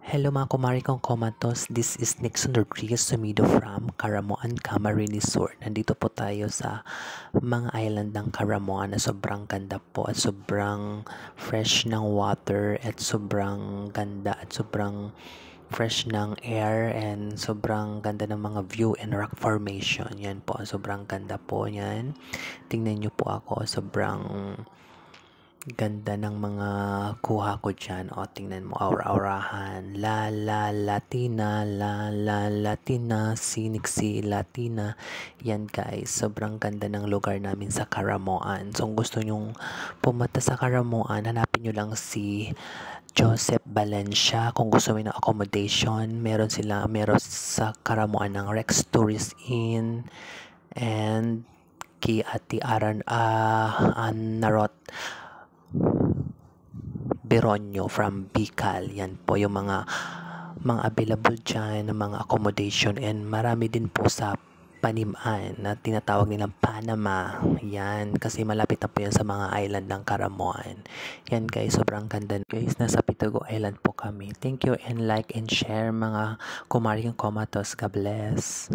Hello mga kumari kong komatos, this is Nixon Rodriguez Sumido from Caramoan, Camarines Resort. Nandito po tayo sa mga island ng Caramoan na sobrang ganda po at sobrang fresh ng water at sobrang ganda at sobrang fresh ng air and sobrang ganda ng mga view and rock formation. Yan po, sobrang ganda po yan. Tingnan nyo po ako, sobrang ganda ng mga kuha ko dyan. O, tingnan mo, aura-aurahan. La la Latina, la la Latina, Siniksi Latina. Yan guys, sobrang ganda ng lugar namin sa Caramoan. So, kung gusto nyong pumunta sa Caramoan, hanapin nyo lang si Joseph Valencia. Kung gusto mo ng accommodation, meron sa Caramoan ng Rex Tourist Inn and kay Ate Narot Beronyo from Bicol. Yan po yung mga available dyan, mga accommodation, and marami din po sa Panimaan na tinatawag nilang Panama. Yan, kasi malapit na po yan sa mga island ng Caramoan. Yan guys, sobrang ganda. Guys, nasa Pitago Island po kami. Thank you and like and share mga kumari kong komatos. God bless.